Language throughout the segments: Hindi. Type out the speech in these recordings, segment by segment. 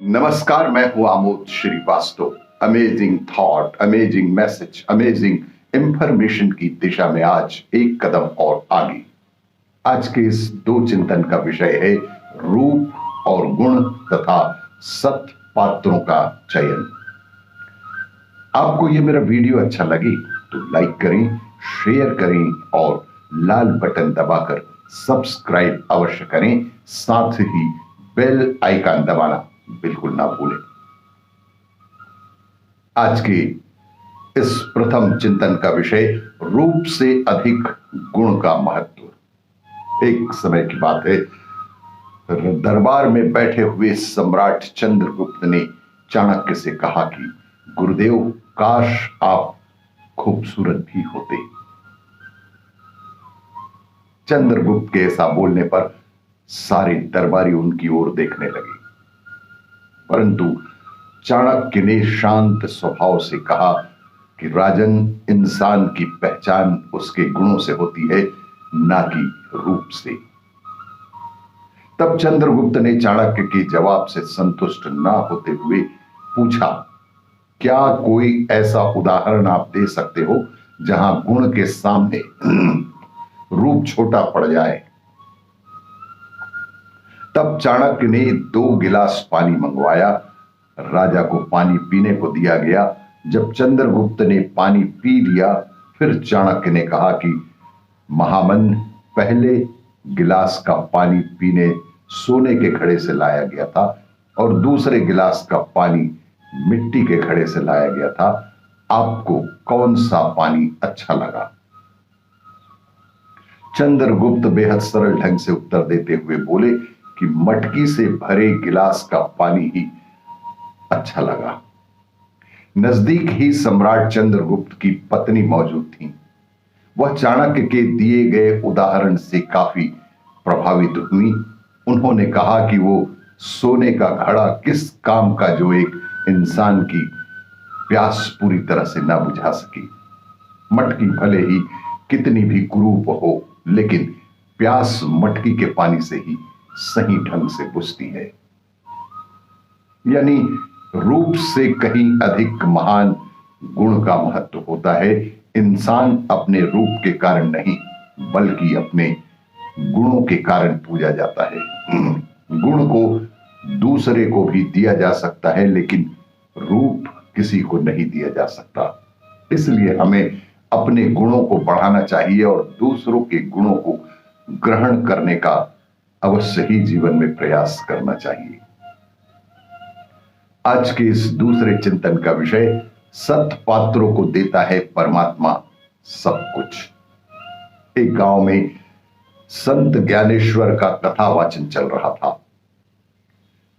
नमस्कार, मैं हूं Amod Shrivastava. Amazing thought, amazing message, amazing information की दिशा में आज एक कदम और आगे। आज के इस दो चिंतन का विषय है रूप और गुण तथा सत पात्रों का चयन। आपको यह मेरा वीडियो अच्छा लगे तो लाइक करें, शेयर करें और लाल बटन दबाकर सब्सक्राइब अवश्य करें। साथ ही बेल आइकन दबाना बिल्कुल ना भूलें। आज के इस प्रथम चिंतन का विषय रूप से अधिक गुण का महत्व। एक समय की बात है, दरबार में बैठे हुए सम्राट चंद्रगुप्त ने चाणक्य से कहा कि गुरुदेव, काश आप खूबसूरत भी होते। चंद्रगुप्त के ऐसा बोलने पर सारे दरबारी उनकी ओर देखने लगे, परंतु चाणक्य ने शांत स्वभाव से कहा कि राजन, इंसान की पहचान उसके गुणों से होती है, ना कि रूप से। तब चंद्रगुप्त ने चाणक्य के जवाब से संतुष्ट ना होते हुए पूछा, क्या कोई ऐसा उदाहरण आप दे सकते हो जहां गुण के सामने रूप छोटा पड़ जाए? तब चाणक्य ने 2 गिलास पानी मंगवाया। राजा को पानी पीने को दिया गया। जब चंद्रगुप्त ने पानी पी लिया, फिर चाणक्य ने कहा कि महामन, पहले गिलास का पानी पीने सोने के घड़े से लाया गया था और दूसरे गिलास का पानी मिट्टी के घड़े से लाया गया था। आपको कौन सा पानी अच्छा लगा? चंद्रगुप्त बेहद सरल ढंग से उत्तर देते हुए बोले कि मटकी से भरे गिलास का पानी ही अच्छा लगा। नजदीक ही सम्राट चंद्रगुप्त की पत्नी मौजूद थी। वह चाणक्य के दिए गए उदाहरण से काफी प्रभावित हुई। उन्होंने कहा कि वो सोने का घड़ा किस काम का जो एक इंसान की प्यास पूरी तरह से ना बुझा सकी। मटकी भले ही कितनी भी कुरूप हो, लेकिन प्यास मटकी के पानी से ही सही ढंग से बुझती है। यानी रूप से कहीं अधिक महान गुण का महत्व होता है। इंसान अपने रूप के कारण नहीं, बल्कि अपने गुणों के कारण पूजा जाता है। गुण को दूसरे को भी दिया जा सकता है, लेकिन रूप किसी को नहीं दिया जा सकता। इसलिए हमें अपने गुणों को बढ़ाना चाहिए और दूसरों के गुणों को ग्रहण करने का अवश्य ही जीवन में प्रयास करना चाहिए। आज के इस दूसरे चिंतन का विषय सत पात्रों को देता है परमात्मा सब कुछ। एक गांव में संत ज्ञानेश्वर का कथा वाचन चल रहा था।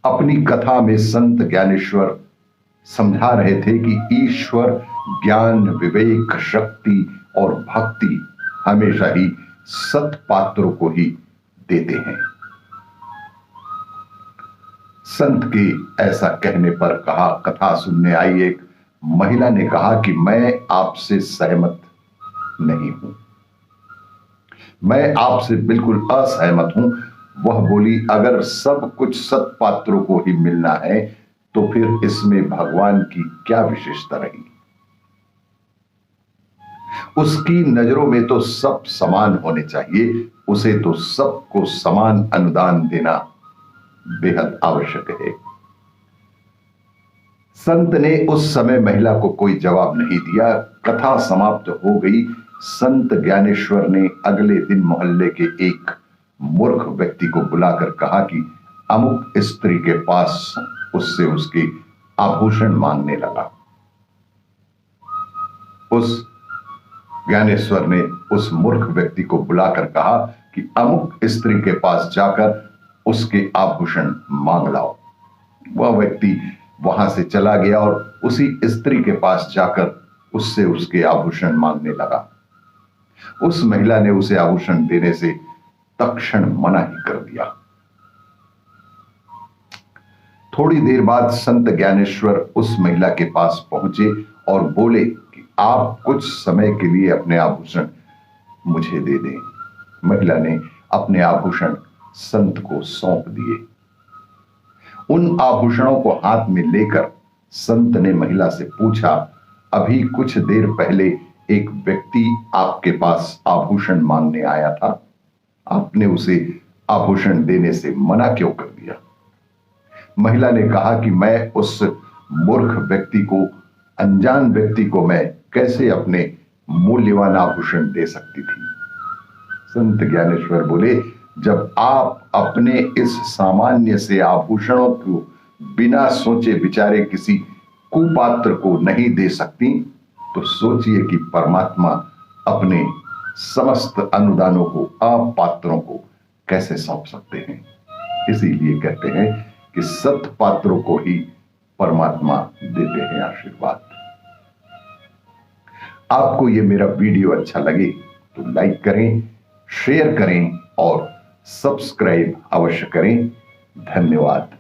अपनी कथा में संत ज्ञानेश्वर समझा रहे थे कि ईश्वर ज्ञान, विवेक, शक्ति और भक्ति हमेशा ही सत पात्रों को ही देते हैं। संत के ऐसा कहने पर कथा सुनने आई एक महिला ने कहा कि मैं आपसे सहमत नहीं हूं, मैं आपसे बिल्कुल असहमत हूं। वह बोली, अगर सब कुछ सत पात्रों को ही मिलना है तो फिर इसमें भगवान की क्या विशेषता रही? उसकी नजरों में तो सब समान होने चाहिए। उसे तो सबको समान अनुदान देना बेहद आवश्यक है। संत ने उस समय महिला को कोई जवाब नहीं दिया। कथा समाप्त हो गई। संत ज्ञानेश्वर ने अगले दिन मोहल्ले के एक मूर्ख व्यक्ति को बुलाकर कहा कि अमुक स्त्री के पास उससे उसके आभूषण मांगने लगा। उस ज्ञानेश्वर ने उस मूर्ख व्यक्ति को बुलाकर कहा कि अमुक स्त्री के पास जाकर उसके आभूषण मांग लाओ। वह व्यक्ति वहां से चला गया और उसी स्त्री के पास जाकर उससे उसके आभूषण मांगने लगा। उस महिला ने उसे आभूषण देने से तत्क्षण मना ही कर दिया। थोड़ी देर बाद संत ज्ञानेश्वर उस महिला के पास पहुंचे और बोले कि आप कुछ समय के लिए अपने आभूषण मुझे दे दें। महिला ने अपने आभूषण संत को सौंप दिए। उन आभूषणों को हाथ में लेकर संत ने महिला से पूछा, अभी कुछ देर पहले एक व्यक्ति आपके पास आभूषण मांगने आया था, आपने उसे आभूषण देने से मना क्यों कर दिया? महिला ने कहा कि मैं उस मूर्ख व्यक्ति को, अनजान व्यक्ति को मैं कैसे अपने मूल्यवान आभूषण दे सकती थी। संत ज्ञानेश्वर बोले, जब आप अपने इस सामान्य से आभूषणों को बिना सोचे विचारे किसी कुपात्र को नहीं दे सकती, तो सोचिए कि परमात्मा अपने समस्त अनुदानों को अपात्रों को कैसे सौंप सकते हैं। इसीलिए कहते हैं कि सत पात्रों को ही परमात्मा देते हैं आशीर्वाद। आपको ये मेरा वीडियो अच्छा लगे तो लाइक करें, शेयर करें और सब्सक्राइब अवश्य करें। धन्यवाद।